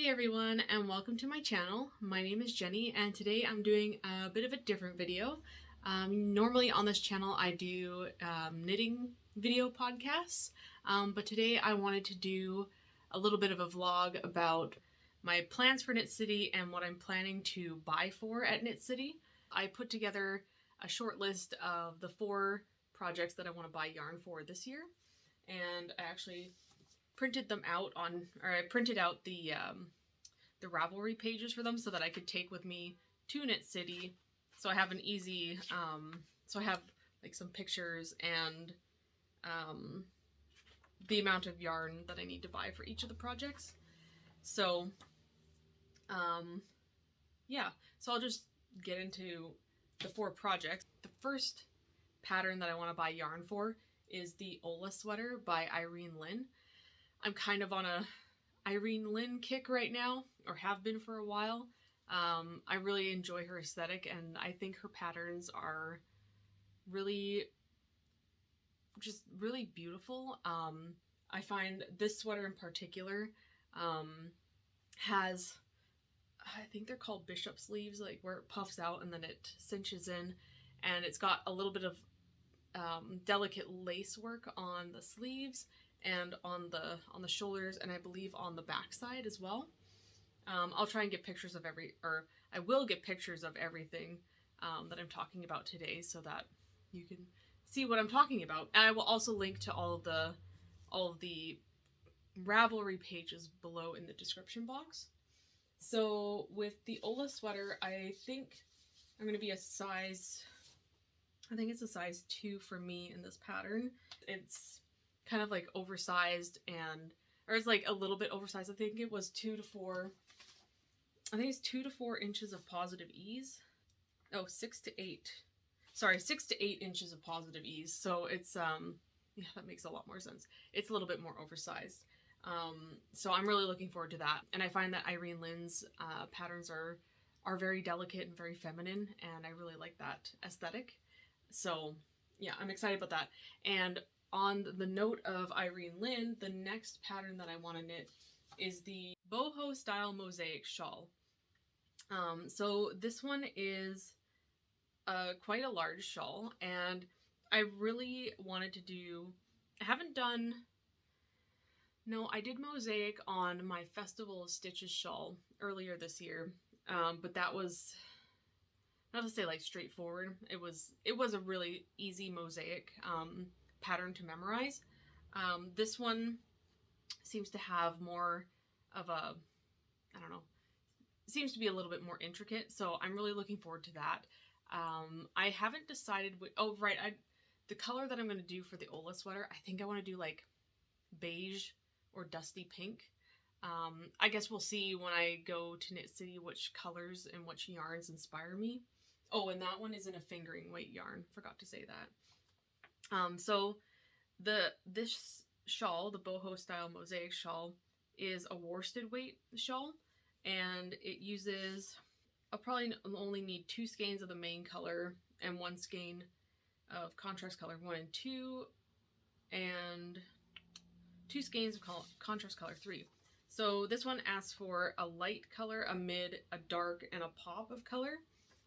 Hey everyone, and welcome to my channel. My name is Jenny, and today I'm doing a bit of a different video. Normally on this channel I do knitting video podcasts, but today I wanted to do a little bit of a vlog about my plans for Knit City and what I'm planning to buy for at Knit City. I put together a short list of the 4 projects that I want to buy yarn for this year, and I actually printed them out on, or I printed out the Ravelry pages for them so that I could take with me to Knit City. So I have an easy, so I have like some pictures and the amount of yarn that I need to buy for each of the projects. So, yeah, so I'll just get into the 4 projects. The first pattern that I want to buy yarn for is the Ola Sweater by Irene Lin. I'm kind of on a Irene Lin kick right now, or have been for a while. I really enjoy her aesthetic, and I think her patterns are really, just really beautiful. I find this sweater in particular has, I think they're called bishop sleeves, like where it puffs out and then it cinches in, and it's got a little bit of delicate lace work on the sleeves and on the shoulders, and I believe on the back side as well. I'll try and get pictures of I will get pictures of everything that I'm talking about today so that you can see what I'm talking about. And I will also link to all of the Ravelry pages below in the description box. So with the Ola Sweater, I think I'm going to be a size, I think it's a size 2 for me in this pattern. It's kind of like oversized, or it's like a little bit oversized. I think it was 2 to 4. I think it's 2 to 4 inches of positive ease. Oh, 6 to 8. Sorry, 6 to 8 inches of positive ease. So it's, yeah, that makes a lot more sense. It's a little bit more oversized. So I'm really looking forward to that. And I find that Irene Lin's patterns are very delicate and very feminine, and I really like that aesthetic. So yeah, I'm excited about that. And on the note of Irene Lin, the next pattern that I want to knit is the Boho style Mosaic shawl. So this one is quite a large shawl, and I really wanted to do, I did Mosaic on my Festival of Stitches shawl earlier this year, but that was, not to say like straightforward, it was a really easy Mosaic pattern to memorize. This one seems to have more of a, I don't know, seems to be a little bit more intricate, so I'm really looking forward to that. I haven't decided the color that I'm going to do for the Ola Sweater, I think I want to do like beige or dusty pink. I guess we'll see when I go to Knit City which colors and which yarns inspire me. Oh, and that one is in a fingering weight yarn. Forgot to say that. So this shawl, the Boho style Mosaic shawl, is a worsted weight shawl, and it uses, I'll probably only need 2 skeins of the main color and 1 skein of contrast color 1 and 2, and 2 skeins of contrast color 3. So this one asks for a light color, a mid, a dark, and a pop of color.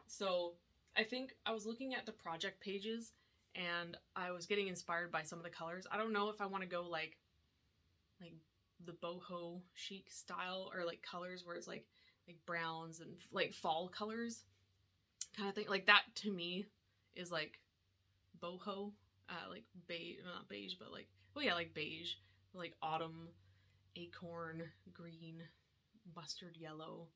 So I think I was looking at the project pages and I was getting inspired by some of the colors. I don't know if I want to go like the boho chic style, or like colors where it's like browns and like fall colors kind of thing. Like that to me is like boho, like beige, not beige, but like, well, yeah, like beige, like autumn, acorn green, mustard yellow,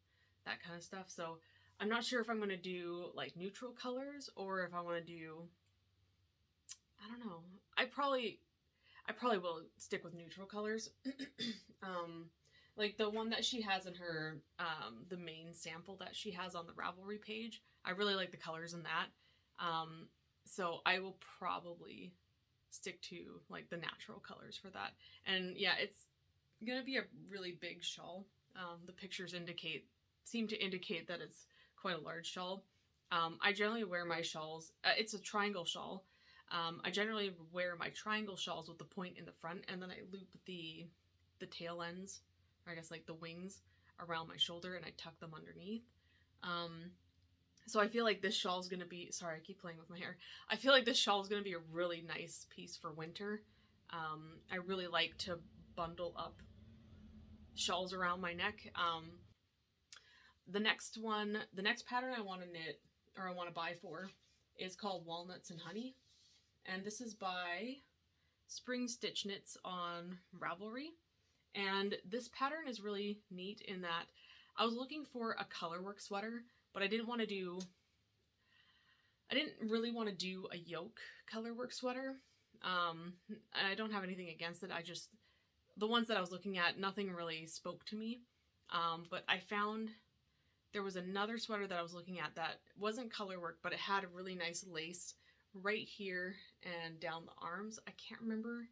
that kind of stuff. So I'm not sure if I'm going to do like neutral colors or if I want to do, I don't know. I probably will stick with neutral colors. Like the one that she has in her, the main sample that she has on the Ravelry page, I really like the colors in that. So I will probably stick to like the natural colors for that. And yeah, it's gonna be a really big shawl. The pictures seem to indicate that it's quite a large shawl. I generally wear my shawls, it's a triangle shawl. I generally wear my triangle shawls with the point in the front, and then I loop the tail ends, or I guess like the wings, around my shoulder and I tuck them underneath. So I feel like this shawl is going to be, sorry, I keep playing with my hair. I feel like this shawl is going to be a really nice piece for winter. I really like to bundle up shawls around my neck. The next pattern I want to knit, or I want to buy for, is called Walnuts and Honey. And this is by SpringStitchKnits on Ravelry. And this pattern is really neat in that I was looking for a colorwork sweater, but I didn't really want to do a yoke colorwork sweater. I don't have anything against it. The ones that I was looking at, nothing really spoke to me. But I found there was another sweater that I was looking at that wasn't colorwork, but it had a really nice lace right here and down the arms. I can't remember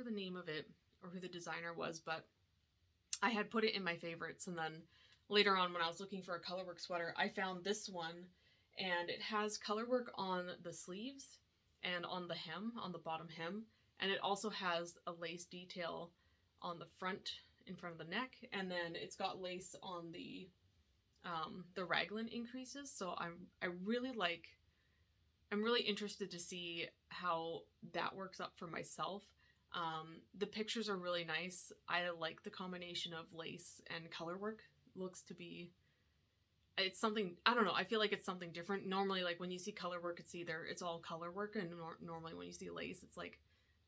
the name of it or who the designer was, but I had put it in my favorites. And then later on, when I was looking for a colorwork sweater, I found this one, and it has colorwork on the sleeves and on the hem, on the bottom hem. And it also has a lace detail on the front, in front of the neck. And then it's got lace on the raglan increases. So I'm really interested to see how that works up for myself. The pictures are really nice. I like the combination of lace and colorwork. Looks to be, it's something, I don't know, I feel like it's something different. Normally, like when you see colorwork, it's all colorwork, and normally when you see lace, it's like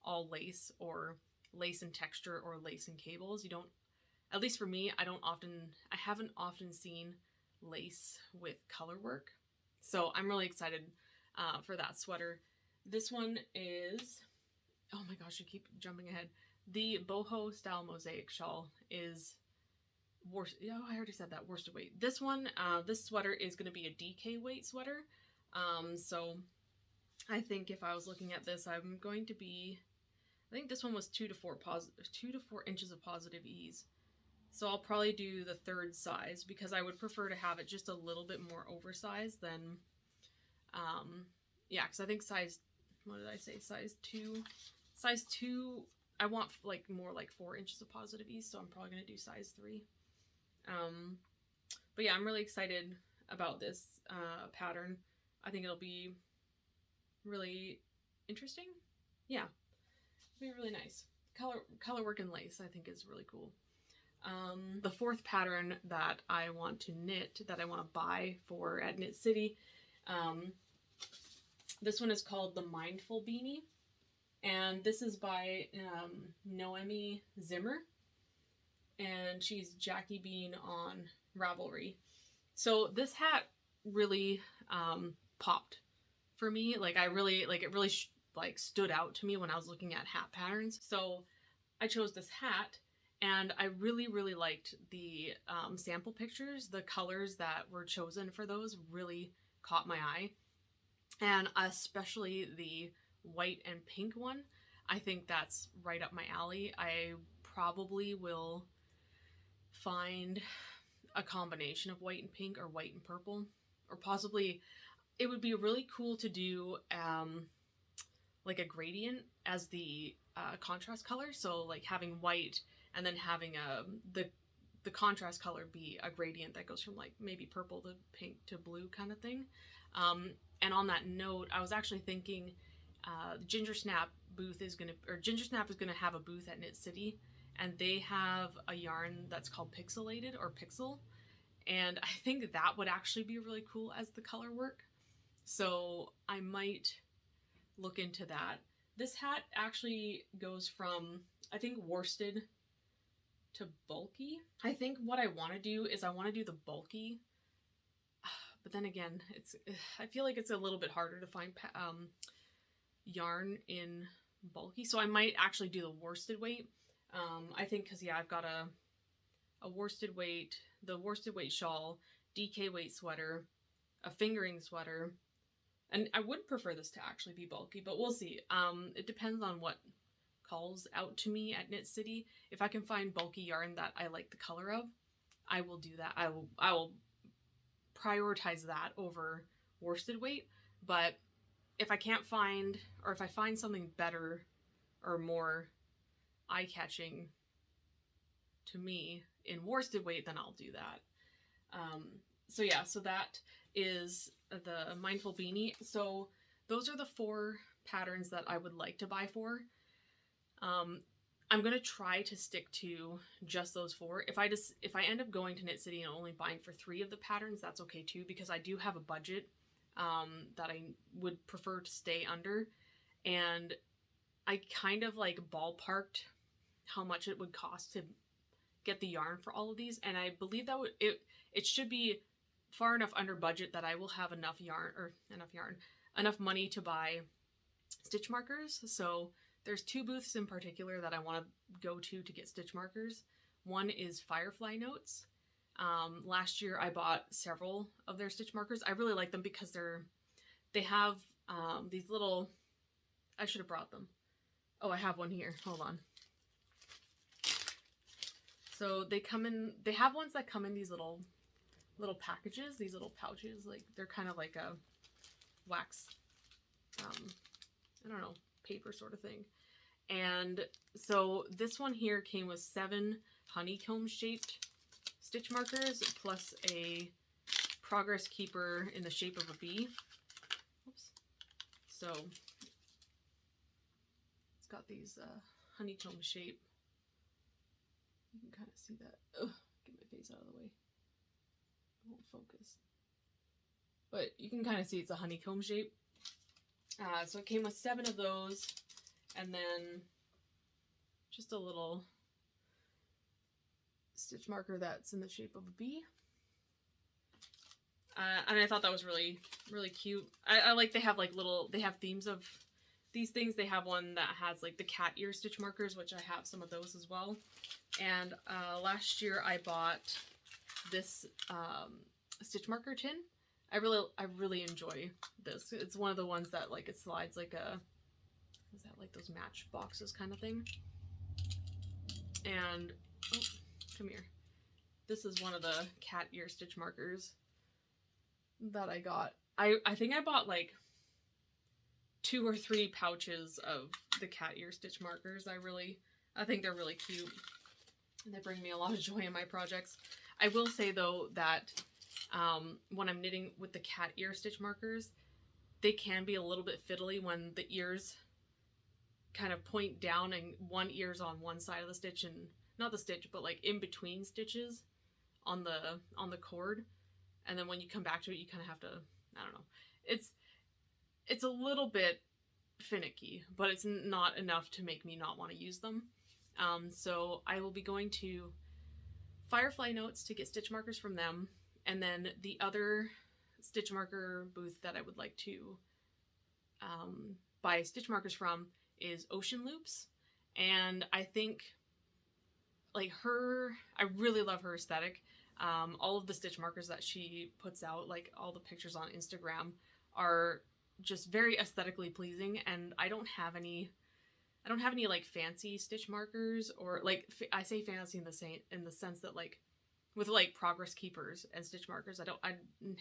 all lace, or lace and texture, or lace and cables. You don't, at least for me, I haven't often seen lace with colorwork. So I'm really excited for that sweater. This one is, oh my gosh, I keep jumping ahead. The Boho style Mosaic shawl is I already said that, worsted weight. This one, this sweater is going to be a DK weight sweater. So I think if I was looking at this, I think this one was 2 to 4 inches of positive ease. So I'll probably do the third size, because I would prefer to have it just a little bit more oversized than, yeah, because I think size 2, I want like more like 4 inches of positive ease, so I'm probably going to do size 3. But yeah, I'm really excited about this pattern. I think it'll be really interesting. Yeah, it'll be really nice. Colorwork and lace, I think, is really cool. The fourth pattern that I want to knit, that I want to buy for at Knit City, this one is called the Mindful Beanie, and this is by Noemi Zimmer, and she's Jackie Bean on Ravelry. So this hat really popped for me. Like it really stood out to me when I was looking at hat patterns. So I chose this hat, and I really, really liked the sample pictures. The colors that were chosen for those really caught my eye, and especially the white and pink one. I think that's right up my alley. I probably will find a combination of white and pink, or white and purple, or possibly it would be really cool to do like a gradient as the contrast color. So like having white and then having the contrast color be a gradient that goes from like maybe purple to pink to blue kind of thing. And on that note, I was actually thinking Ginger Snap is gonna have a booth at Knit City, and they have a yarn that's called Pixelated, or Pixel, and I think that would actually be really cool as the color work. So I might look into that. This hat actually goes from, I think, worsted to bulky. I think what I want to do is I want to do the bulky, but then again, I feel like it's a little bit harder to find yarn in bulky, so I might actually do the worsted weight. I think because, yeah, I've got a worsted weight, the worsted weight shawl, DK weight sweater, a fingering sweater, and I would prefer this to actually be bulky, but we'll see. It depends on what calls out to me at Knit City. If I can find bulky yarn that I like the color of, I will do that. I will prioritize that over worsted weight. But if I can't find, or if I find something better or more eye-catching to me in worsted weight, then I'll do that. So yeah, so that is the Mindful Beanie. So those are the 4 patterns that I would like to buy for. I'm going to try to stick to just those 4. If I end up going to Knit City and only buying for 3 of the patterns, that's okay too, because I do have a budget that I would prefer to stay under. And I kind of like ballparked how much it would cost to get the yarn for all of these. And I believe that it should be far enough under budget that I will have enough money to buy stitch markers. So there's 2 booths in particular that I want to go to get stitch markers. One is Firefly Notes. Last year I bought several of their stitch markers. I really like them because they have these little, I should have brought them. Oh, I have one here. Hold on. So they have ones that come in these little packages, these little pouches. Like they're kind of like a wax, I don't know, paper sort of thing. And so this one here came with 7 honeycomb shaped stitch markers plus a progress keeper in the shape of a bee. Oops. So it's got these honeycomb shape. You can kind of see that. Ugh, get my face out of the way. It won't focus. But you can kind of see it's a honeycomb shape. So it came with 7 of those, and then just a little stitch marker that's in the shape of a bee. And I thought that was really, really cute. I like they have themes of these things. They have one that has like the cat ear stitch markers, which I have some of those as well. And last year I bought this stitch marker tin. I really enjoy this. It's one of the ones that like it slides like a, is that like those match boxes kind of thing? And oh, come here. This is one of the cat ear stitch markers that I got. I think I bought like 2 or 3 pouches of the cat ear stitch markers. I think they're really cute. And they bring me a lot of joy in my projects. I will say though that when I'm knitting with the cat ear stitch markers, they can be a little bit fiddly when the ears kind of point down and one ear's on one side of the stitch and not the stitch, but like in between stitches on the cord. And then when you come back to it, you kind of have to, I don't know. It's a little bit finicky, but it's not enough to make me not want to use them. So I will be going to Firefly Notes to get stitch markers from them. And then the other stitch marker booth that I would like to buy stitch markers from is Ocean Loops. And I think like I really love her aesthetic. All of the stitch markers that she puts out, like all the pictures on Instagram, are just very aesthetically pleasing. And I don't have any like fancy stitch markers, or like I say fancy in the sense that like with like progress keepers and stitch markers, I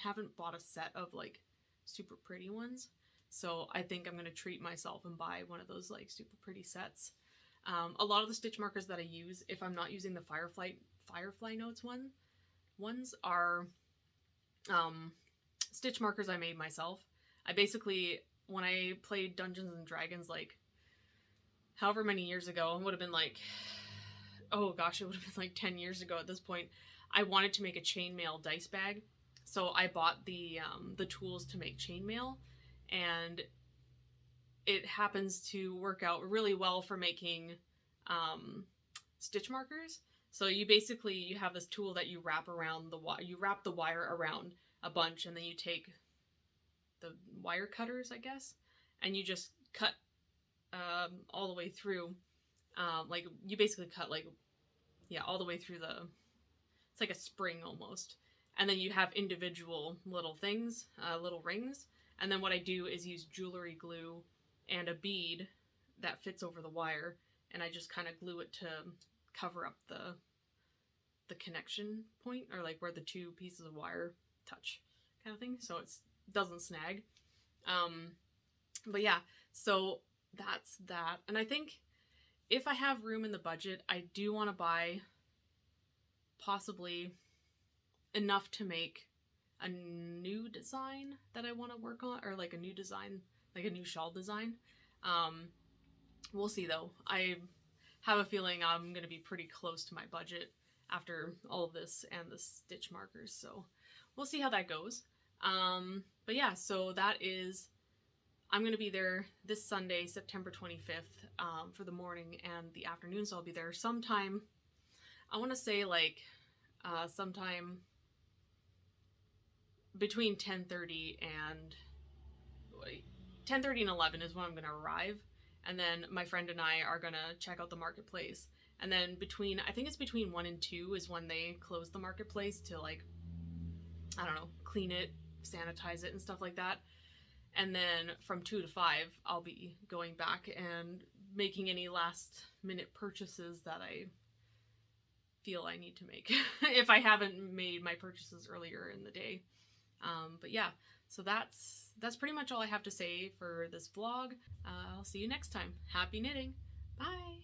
haven't bought a set of like super pretty ones. So I think I'm going to treat myself and buy one of those like super pretty sets. A lot of the stitch markers that I use, if I'm not using the Firefly Notes ones are stitch markers I made myself. I basically, when I played Dungeons and Dragons like however many years ago, it would have been like, oh gosh, it would have been like 10 years ago at this point, I wanted to make a chainmail dice bag. So I bought the tools to make chainmail, and it happens to work out really well for making stitch markers. So you have this tool that you wrap around you wrap the wire around a bunch, and then you take the wire cutters, I guess, and you just cut all the way through. Like you basically cut like, yeah, all the way through it's like a spring almost. And then you have individual little things, little rings. And then what I do is use jewelry glue and a bead that fits over the wire, and I just kind of glue it to cover up the connection point, or like where the 2 pieces of wire touch kind of thing, so it doesn't snag. But yeah, so that's that. And I think if I have room in the budget, I do want to buy possibly enough to make a new design that I want to work on, or like a new design, like a new shawl design. We'll see though. I have a feeling I'm going to be pretty close to my budget after all of this and the stitch markers, so we'll see how that goes. But yeah, so that is, I'm going to be there this Sunday, September 25th, for the morning and the afternoon, so I'll be there sometime, I want to say like sometime between 10:30 and 10:30 and 11 is when I'm going to arrive. And then my friend and I are going to check out the marketplace. And then between, I think it's between 1 and 2 is when they close the marketplace to, like, I don't know, clean it, sanitize it and stuff like that. And then from 2 to 5, I'll be going back and making any last minute purchases that I feel I need to make if I haven't made my purchases earlier in the day. But yeah, so that's pretty much all I have to say for this vlog. I'll see you next time. Happy knitting. Bye.